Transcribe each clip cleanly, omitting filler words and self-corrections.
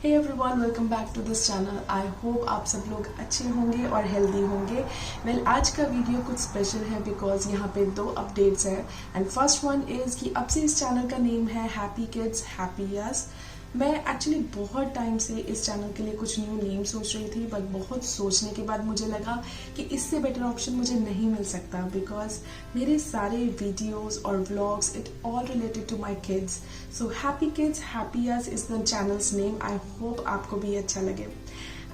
Hey everyone, welcome back to this channel. I hope आप सब लोग अच्छे होंगे और हेल्दी होंगे। आज का वीडियो कुछ स्पेशल है बिकॉज यहाँ पे 2 अपडेट्स हैं। एंड फर्स्ट वन इज़ कि अब से इस चैनल का नेम है हैप्पी किड्स हैप्पी ईयर्स। मैं एक्चुअली बहुत टाइम से इस चैनल के लिए कुछ न्यू नेम सोच रही थी, बट बहुत सोचने के बाद मुझे लगा कि इससे बेटर ऑप्शन मुझे नहीं मिल सकता बिकॉज मेरे सारे वीडियोस और vlogs it all related to my kids. So happy kids happy years is the channel's name. I hope आपको भी अच्छा लगे।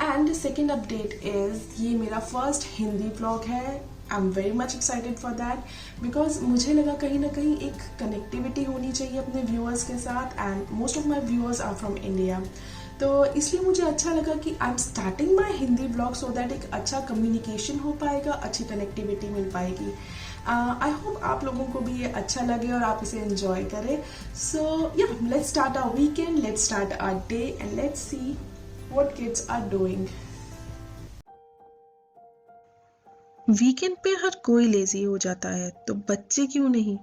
एंड सेकेंड अपडेट इज़ ये मेरा फर्स्ट हिंदी व्लॉग है। I am very much excited for that because मुझे लगा कहीं ना कहीं एक कनेक्टिविटी होनी चाहिए अपने व्यूअर्स के साथ। And most of my viewers are from India, तो इसलिए मुझे अच्छा लगा कि I am starting my Hindi vlog so that एक अच्छा कम्युनिकेशन हो पाएगा, अच्छी कनेक्टिविटी मिल पाएगी। आई होप आप लोगों को भी ये अच्छा लगे और आप इसे एंजॉय करें। So yeah let's start our weekend, let's start our day and let's see what kids are doing. Weekend पे हर कोई लेजी हो जाता है, तो बच्चे क्यों नहीं।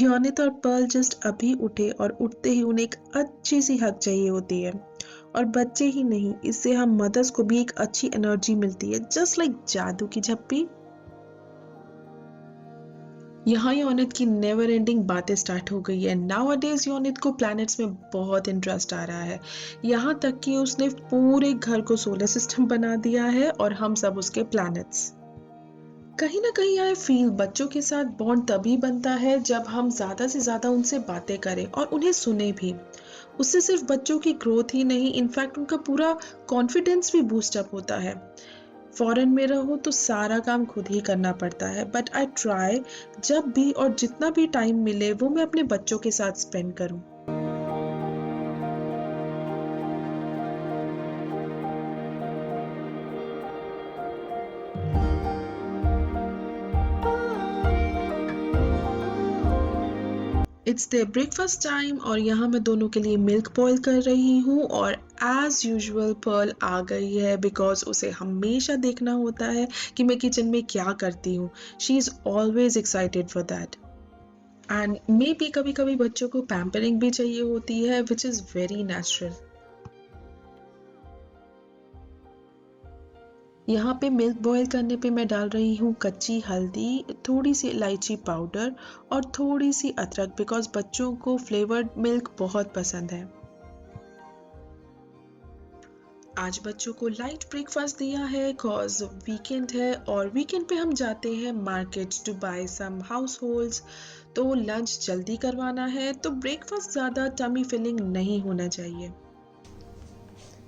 योनित और पर्ल जस्ट अभी उठे और उठते ही उन्हें एक अच्छी सी हक चाहिए होती है। और बच्चे ही नहीं, इससे हम मदर्स को भी एक अच्छी एनर्जी मिलती है, जस्ट लाइक जादू की झप्पी। यहाँ योनित की नेवर एंडिंग बातें स्टार्ट हो गई है। नाउअडेज योनित को प्लैनेट्स में बहुत इंटरेस्ट आ रहा है, यहाँ तक कि उसने पूरे घर को सोलर सिस्टम बना दिया है और हम सब उसके प्लैनेट्स। कहीं ना कहीं आई फील बच्चों के साथ बॉन्ड तभी बनता है जब हम ज्यादा से ज्यादा उनसे बातें करें और उन्हें सुने भी। उससे सिर्फ बच्चों की ग्रोथ ही नहीं, इनफैक्ट उनका पूरा कॉन्फिडेंस भी बूस्ट अप होता है। फॉरेन में रहो तो सारा काम खुद ही करना पड़ता है, बट आई ट्राई जब भी और जितना भी टाइम मिले वो मैं अपने बच्चों के साथ स्पेंड करूं। इट्स द ब्रेकफास्ट टाइम और यहाँ मैं दोनों के लिए मिल्क बॉईल कर रही हूँ। और एज यूजुअल पर्ल आ गई है बिकॉज उसे हमेशा देखना होता है कि मैं किचन में क्या करती हूँ। She is always excited for that. And मे भी कभी कभी बच्चों को पैम्परिंग भी चाहिए होती है, विच इज़ वेरी नेचुरल। यहाँ पे मिल्क बॉईल करने पे मैं डाल रही हूँ कच्ची हल्दी, थोड़ी सी इलायची पाउडर और थोड़ी सी अदरक बिकॉज बच्चों को फ्लेवर्ड मिल्क बहुत पसंद है। आज बच्चों को लाइट ब्रेकफास्ट दिया है कॉज वीकेंड है और वीकेंड पे हम जाते हैं market to buy some house holds. तो लंच जल्दी करवाना है, तो ब्रेकफास्ट ज़्यादा टमी फिलिंग नहीं होना चाहिए।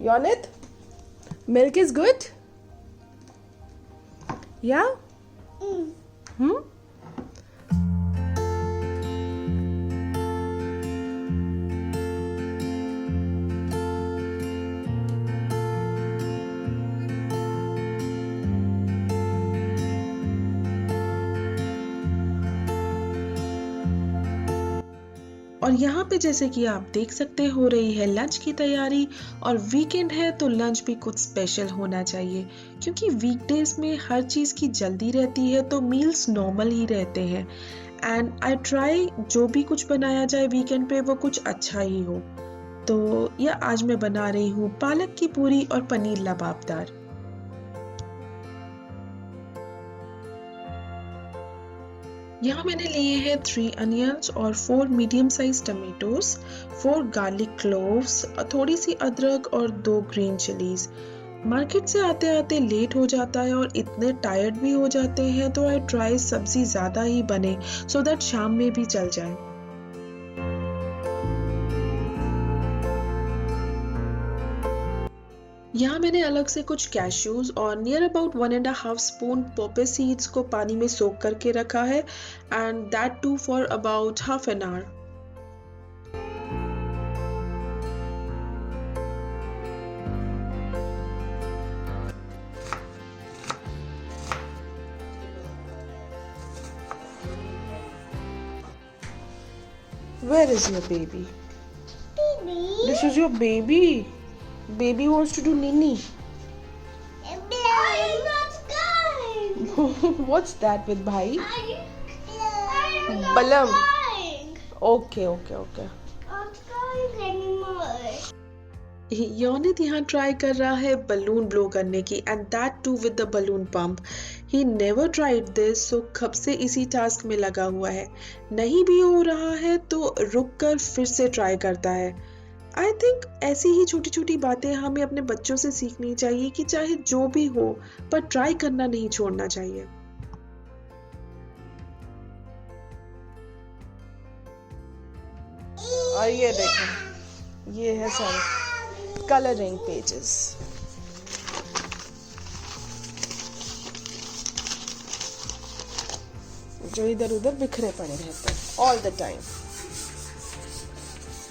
योनित, मिल्क इज गुड? या और यहाँ पे जैसे कि आप देख सकते हो रही है लंच की तैयारी। और वीकेंड है तो लंच भी कुछ स्पेशल होना चाहिए, क्योंकि वीकडेज में हर चीज़ की जल्दी रहती है तो मील्स नॉर्मल ही रहते हैं। एंड आई ट्राई जो भी कुछ बनाया जाए वीकेंड पे वो कुछ अच्छा ही हो। तो यह आज मैं बना रही हूँ पालक की पूरी और पनीर लबाबदार। यहाँ मैंने लिए हैं 3 अनियंस और 4 medium size tomatoes, 4 garlic cloves, थोड़ी सी अदरक और 2 ग्रीन चिलीज। मार्केट से आते आते लेट हो जाता है और इतने टायर्ड भी हो जाते हैं, तो आई ट्राई सब्जी ज़्यादा ही बने सो दैट शाम में भी चल जाए। यहाँ मैंने अलग से कुछ कैश्यूज और near about 1.5 spoon poppy seeds को पानी में सोक करके रखा है, and that too for about half an hour. Where is your baby? Baby. This is your baby. Baby wants to do nini. I'm not going. What's that with bhai? I'm Balam. not going. Okay. Not going anymore. Yonit यहाँ try कर रहा है balloon blow करने की, and that too with the balloon pump. He never tried this, so कब से इसी task में लगा हुआ है। नहीं भी हो रहा है तो रुक कर फिर से ट्राई करता है। आई थिंक ऐसी ही छोटी छोटी बातें हमें अपने बच्चों से सीखनी चाहिए कि चाहे जो भी हो पर ट्राई करना नहीं छोड़ना चाहिए। और ये देखो, ये है सारे कलरिंग पेजेस। जो इधर उधर बिखरे पड़े रहते हैं all the time.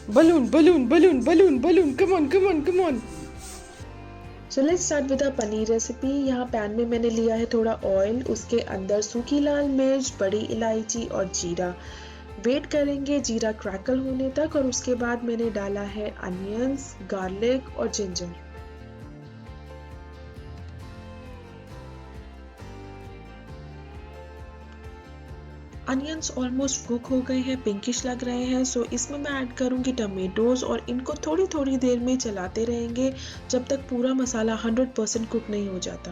Balloon balloon balloon balloon balloon, come on come on come on. So let's start with a paneer recipe. यहाँ पैन में मैंने लिया है थोड़ा ऑयल, उसके अंदर सूखी लाल मिर्च, बड़ी इलायची और जीरा। वेट करेंगे जीरा क्रैकल होने तक, और उसके बाद मैंने डाला है अनियंस, गार्लिक और जिंजर। अनियंस ऑलमोस्ट कुक हो गए हैं, पिंकिश लग रहे हैं, सो इसमें मैं ऐड करूंगी टमेटोज और इनको थोड़ी थोड़ी देर में चलाते रहेंगे जब तक पूरा मसाला 100% कुक नहीं हो जाता।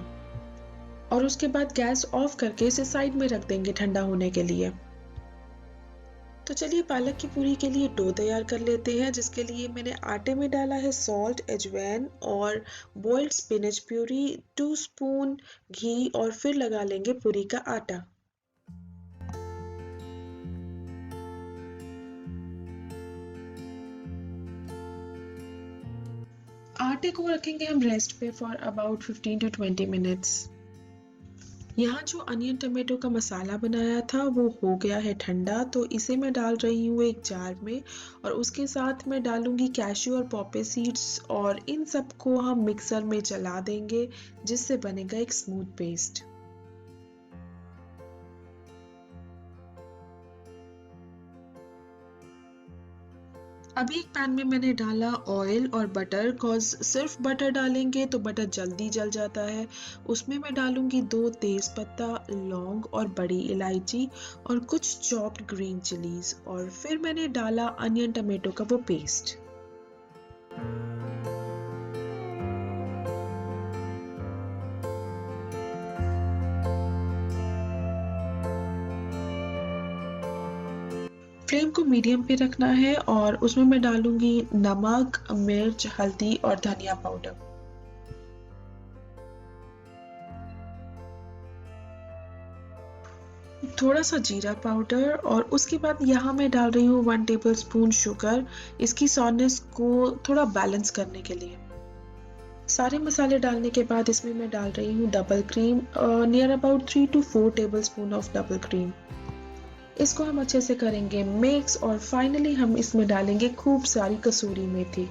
और उसके बाद गैस ऑफ करके इसे साइड में रख देंगे ठंडा होने के लिए। तो चलिए पालक की पूरी के लिए डो तैयार कर लेते हैं, जिसके लिए मैंने आटे में डाला है सॉल्ट, अजवाइन और बॉइल्ड स्पिनच प्यूरी, 2 स्पून घी, और फिर लगा लेंगे पूरी का आटा। आटे को रखेंगे हम रेस्ट पे फॉर अबाउट 15 to 20 मिनट्स। यहाँ जो अनियन टमाटो का मसाला बनाया था वो हो गया है ठंडा, तो इसे मैं डाल रही हूँ एक जार में, और उसके साथ मैं डालूंगी कैश्यू और पॉपी सीड्स, और इन सबको हम मिक्सर में चला देंगे जिससे बनेगा एक स्मूथ पेस्ट। अभी एक पैन में मैंने डाला ऑयल और बटर, कॉज सिर्फ बटर डालेंगे तो बटर जल्दी जल जाता है। उसमें मैं डालूंगी 2 तेज पत्ता, लौंग और बड़ी इलायची और कुछ चॉप्ड ग्रीन चिलीज, और फिर मैंने डाला अनियन टमेटो का वो पेस्ट। फ्लेम को मीडियम पे रखना है, और उसमें मैं डालूंगी नमक, मिर्च, हल्दी और धनिया पाउडर। थोड़ा सा जीरा पाउडर, और उसके बाद यहाँ मैं डाल रही हूँ 1 टेबलस्पून शुगर, इसकी सॉनेस को थोड़ा बैलेंस करने के लिए। सारे मसाले डालने के बाद इसमें मैं डाल रही हूँ double cream, near about 3 to 4 tablespoon of double cream. इसको हम अच्छे से करेंगे मिक्स, और फाइनली हम इसमें डालेंगे खूब सारी कसूरी मेथी।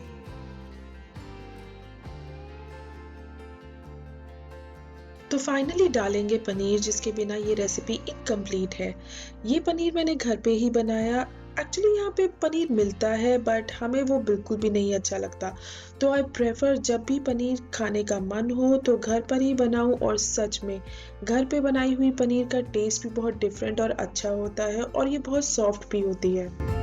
तो फाइनली डालेंगे पनीर, जिसके बिना ये रेसिपी इनकम्प्लीट है। ये पनीर मैंने घर पे ही बनाया। एक्चुअली यहाँ पे पनीर मिलता है बट हमें वो बिल्कुल भी नहीं अच्छा लगता, तो आई प्रेफर जब भी पनीर खाने का मन हो तो घर पर ही बनाऊं। और सच में घर पे बनाई हुई पनीर का टेस्ट भी बहुत डिफरेंट और अच्छा होता है, और ये बहुत सॉफ्ट भी होती है।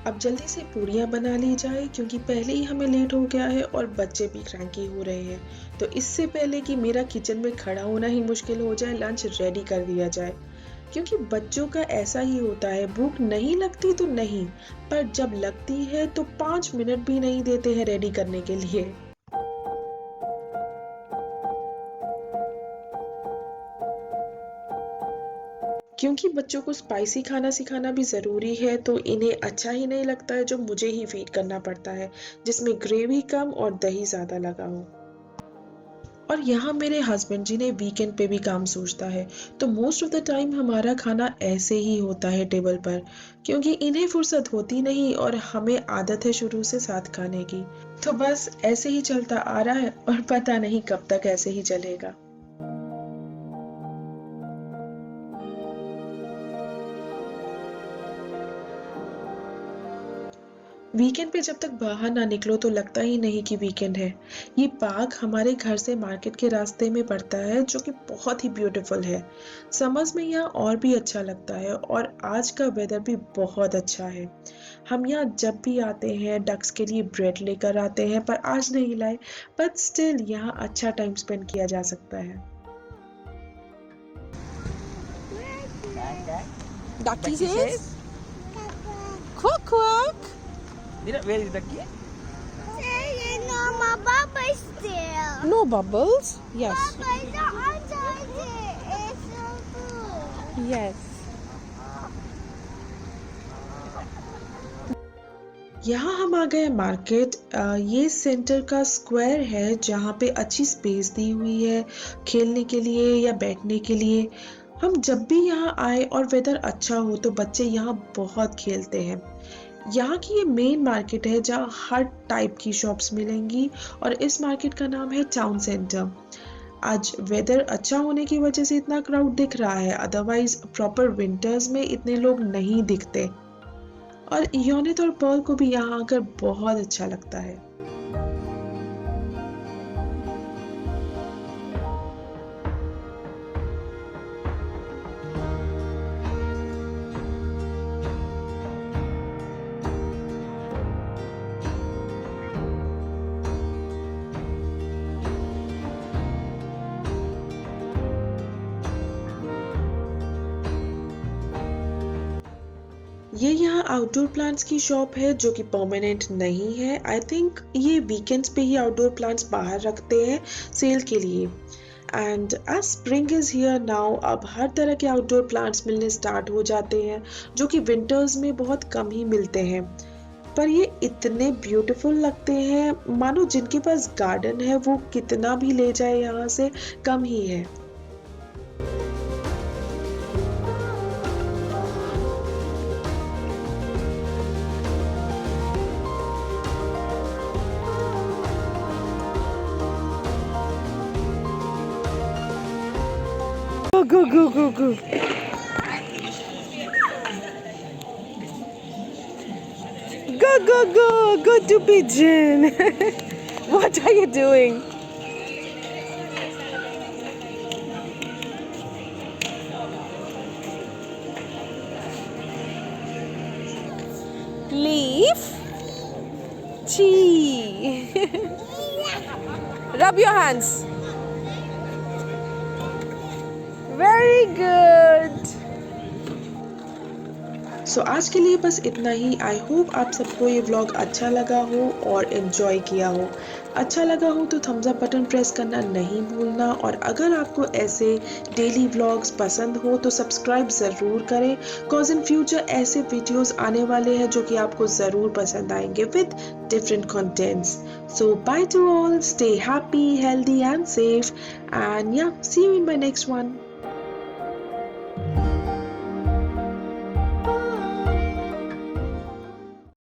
अब जल्दी से पूरियां बना ली जाए, क्योंकि पहले ही हमें लेट हो गया है और बच्चे भी क्रैंकी हो रहे हैं। तो इससे पहले कि मेरा किचन में खड़ा होना ही मुश्किल हो जाए, लंच रेडी कर दिया जाए, क्योंकि बच्चों का ऐसा ही होता है, भूख नहीं लगती तो नहीं, पर जब लगती है तो 5 मिनट भी नहीं देते हैं रेडी करने के लिए। क्योंकि बच्चों को स्पाइसी खाना सिखाना भी ज़रूरी है, तो इन्हें अच्छा ही नहीं लगता है जो मुझे ही फीड करना पड़ता है, जिसमें ग्रेवी कम और दही ज़्यादा लगा हो। और यहाँ मेरे हस्बैंड जी ने वीकेंड पे भी काम सोचता है, तो मोस्ट ऑफ द टाइम हमारा खाना ऐसे ही होता है टेबल पर, क्योंकि इन्हें फुर्सत होती नहीं और हमें आदत है शुरू से साथ खाने की। तो बस ऐसे ही चलता आ रहा है और पता नहीं कब तक ऐसे ही चलेगा। वीकेंड पे जब तक बाहर ना निकलो तो लगता ही नहीं कि वीकेंड है। ये पार्क हमारे घर से मार्केट के रास्ते में पड़ता है, जो कि बहुत ही ब्यूटीफुल है। समर्स में यहाँ और भी अच्छा लगता है और आज का वेदर भी बहुत अच्छा है। हम यहाँ जब भी आते हैं डक्स के लिए ब्रेड लेकर आते हैं, पर आज नहीं लाए, बट स्टिल यहाँ अच्छा टाइम स्पेंड किया जा सकता है। Ducky says, quack quack. Where is the key? Say, no, my Baba still. No bubbles. Yes. Baba is under it. It's so cool. Yes. यहाँ हम आ गए मार्केट। ये सेंटर का स्क्वायर है जहाँ पे अच्छी स्पेस दी हुई है खेलने के लिए या बैठने के लिए। हम जब भी यहाँ आए और वेदर अच्छा हो तो बच्चे यहाँ बहुत खेलते हैं। यहाँ की ये मेन मार्केट है जहाँ हर टाइप की शॉप्स मिलेंगी और इस मार्केट का नाम है टाउन सेंटर। आज वेदर अच्छा होने की वजह से इतना क्राउड दिख रहा है, अदरवाइज प्रॉपर विंटर्स में इतने लोग नहीं दिखते। और योनित और पर्ल को भी यहाँ आकर बहुत अच्छा लगता है। ये यहाँ आउटडोर प्लांट्स की शॉप है जो कि परमानेंट नहीं है। आई थिंक ये वीकेंड्स पे ही आउटडोर प्लांट्स बाहर रखते हैं सेल के लिए। And as spring is here now, अब हर तरह के आउटडोर प्लांट्स मिलने स्टार्ट हो जाते हैं जो कि विंटर्स में बहुत कम ही मिलते हैं। पर ये इतने ब्यूटीफुल लगते हैं, मानो जिनके पास गार्डन है वो कितना भी ले जाए यहाँ से कम ही है। Go go go go. Go go go go to pigeon. What are you doing? Leaf. Chee. Rub your hands. Very good. सो आज के लिए बस इतना ही। आई होप आप सबको ये व्लॉग अच्छा लगा हो और एंजॉय किया हो। अच्छा लगा हो तो थम्स अप बटन प्रेस करना नहीं भूलना, और अगर आपको ऐसे डेली व्लॉग्स पसंद हो तो सब्सक्राइब ज़रूर करें, कॉज इन फ्यूचर ऐसे वीडियोस आने वाले हैं जो कि आपको ज़रूर पसंद आएंगे with different contents. So bye to all, stay happy, healthy and safe, and yeah see you in my next one.